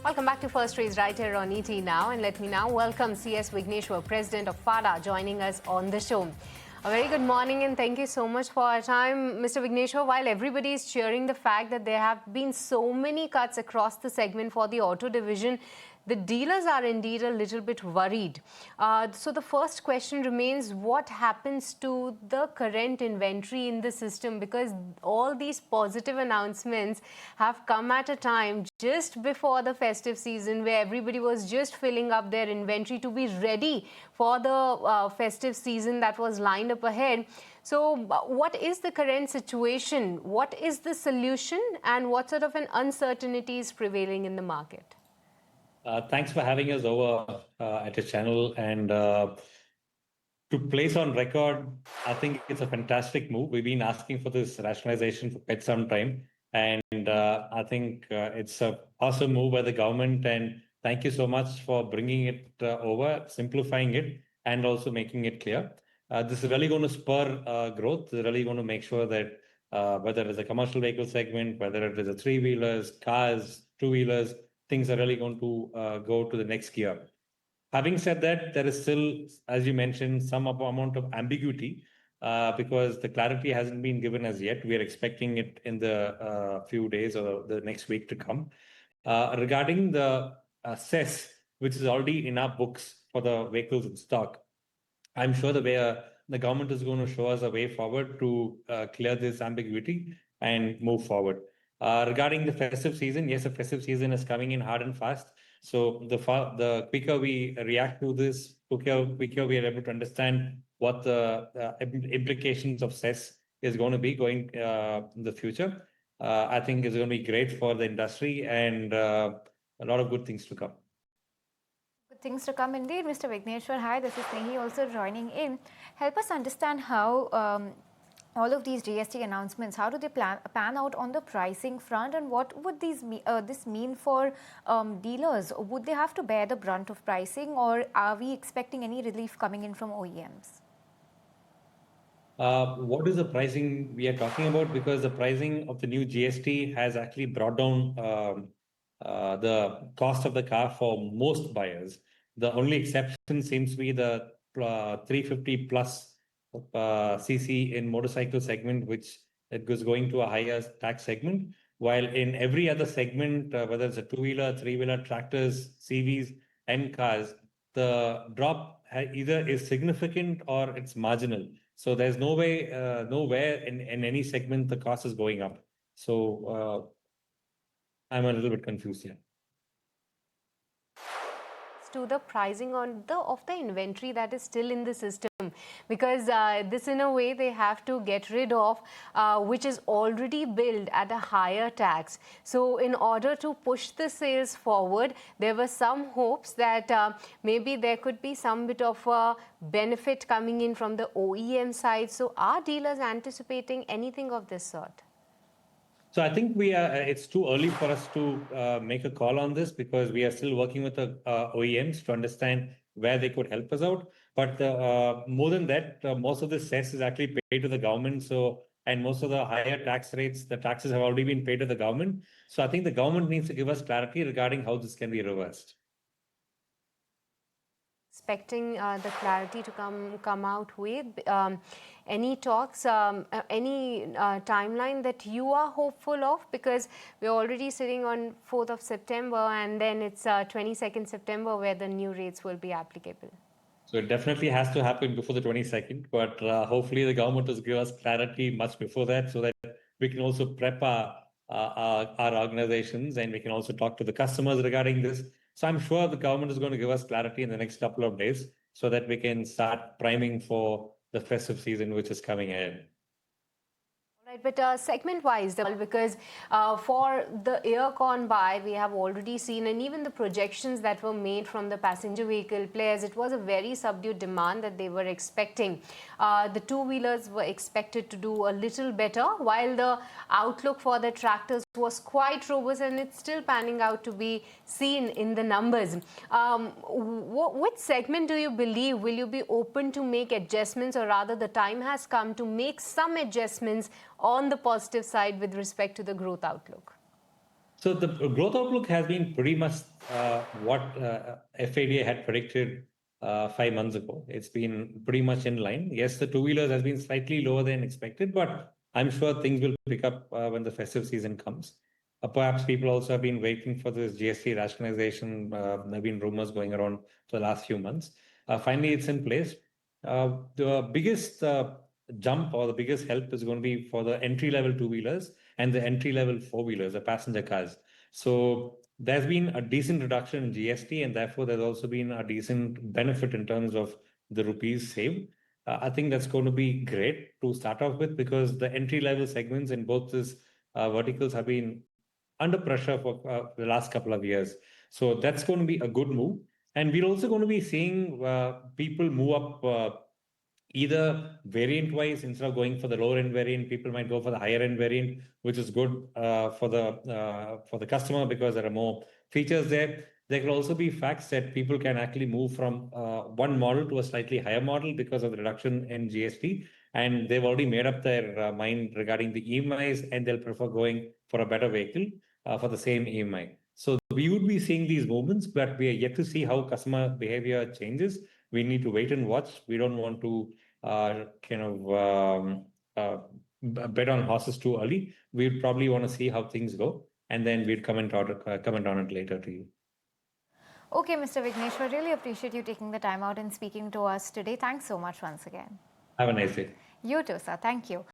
Welcome back to First Raise right here on ET Now, and let me now welcome CS Vigneshwar, President of FADA, joining us on the show. A very good morning and thank you so much for our time. Mr. Vigneshwar, while everybody is cheering the fact that there have been so many cuts across the segment for the auto division, the dealers are indeed a little bit worried. So the first question remains, what happens to the current inventory in the system? Because all these positive announcements have come at a time just before the festive season where everybody was just filling up their inventory to be ready for the festive season that was lined up ahead. So what is the current situation? What is the solution? And what sort of an uncertainty is prevailing in the market? Thanks for having us over at your channel. And to place on record, I think it's a fantastic move. We've been asking for this rationalization for quite some time. And I think it's an awesome move by the government. And thank you so much for bringing it over, simplifying it, and also making it clear. This is really going to spur growth. It's really going to make sure that whether it's a commercial vehicle segment, whether it is a three-wheelers, cars, two-wheelers, things are really going to go to the next gear. Having said that, there is still, as you mentioned, some amount of ambiguity because the clarity hasn't been given as yet. We are expecting it in the few days or the next week to come. Regarding the cess, which is already in our books for the vehicles in stock, I'm sure the government is going to show us a way forward to clear this ambiguity and move forward. Regarding the festive season, yes, the festive season is coming in hard and fast. So the quicker we react to this, quicker we are able to understand what the implications of cess is going to be going in the future. I think it's going to be great for the industry and a lot of good things to come. Good things to come indeed, Mr. Vigneshwar. Hi, this is Nehi also joining in. Help us understand how all of these GST announcements, how do they pan out on the pricing front, and what would this mean for dealers? Would they have to bear the brunt of pricing, or are we expecting any relief coming in from OEMs? What is the pricing we are talking about? Because the pricing of the new GST has actually brought down the cost of the car for most buyers. The only exception seems to be the 350 plus CC in motorcycle segment, which it was going to a higher tax segment, while in every other segment, whether it's a two-wheeler, three-wheeler, tractors, CVs, and cars, the drop either is significant or it's marginal. So there's no way, nowhere in any segment the cost is going up. So I'm a little bit confused here. To the pricing of the inventory that is still in the system, because this in a way they have to get rid of which is already billed at a higher tax. So in order to push the sales forward, there were some hopes that maybe there could be some bit of a benefit coming in from the OEM side. So are dealers anticipating anything of this sort? So I think it's too early for us to make a call on this because we are still working with the OEMs to understand where they could help us out. But more than that, most of the cess is actually paid to the government. And most of the higher tax rates, the taxes have already been paid to the government. So I think the government needs to give us clarity regarding how this can be reversed. Expecting the clarity to come out with any talks, any timeline that you are hopeful of, because we're already sitting on 4th of September and then it's 22nd September where the new rates will be applicable. So it definitely has to happen before the 22nd, but hopefully the government will give us clarity much before that so that we can also prep our organizations and we can also talk to the customers regarding this. So I'm sure the government is going to give us clarity in the next couple of days so that we can start priming for the festive season, which is coming ahead. Right, but segment-wise, because for the year gone by, we have already seen, and even the projections that were made from the passenger vehicle players, it was a very subdued demand that they were expecting. The two-wheelers were expected to do a little better, while the outlook for the tractors was quite robust, and it's still panning out to be seen in the numbers. Which segment do you believe will you be open to make adjustments, or rather the time has come to make some adjustments on the positive side with respect to the growth outlook? So the growth outlook has been pretty much what FADA had predicted 5 months ago. It's been pretty much in line. Yes, the two-wheelers has been slightly lower than expected, but I'm sure things will pick up when the festive season comes. Perhaps people also have been waiting for this GST rationalization. There have been rumors going around for the last few months. Finally, it's in place. The biggest jump or the biggest help is going to be for the entry-level two-wheelers and the entry-level four-wheelers, the passenger cars. So there's been a decent reduction in GST, and therefore there's also been a decent benefit in terms of the rupees saved. I think that's going to be great to start off with, because the entry-level segments in both these verticals have been under pressure for the last couple of years. So that's going to be a good move. And we're also going to be seeing people move up either variant wise. Instead of going for the lower end variant, people might go for the higher end variant, which is good for the customer because there are more features there. There can also be facts that people can actually move from one model to a slightly higher model because of the reduction in GST, and they've already made up their mind regarding the EMIs, and they'll prefer going for a better vehicle for the same EMI. So we would be seeing these movements, but we are yet to see how customer behavior changes. We need to wait and watch. We don't want to kind of bet on horses too early. We'd probably want to see how things go, and then we'd comment on it later to you. Okay, Mr. Vigneshwar, really appreciate you taking the time out and speaking to us today. Thanks so much once again. Have a nice day. You too, sir. Thank you.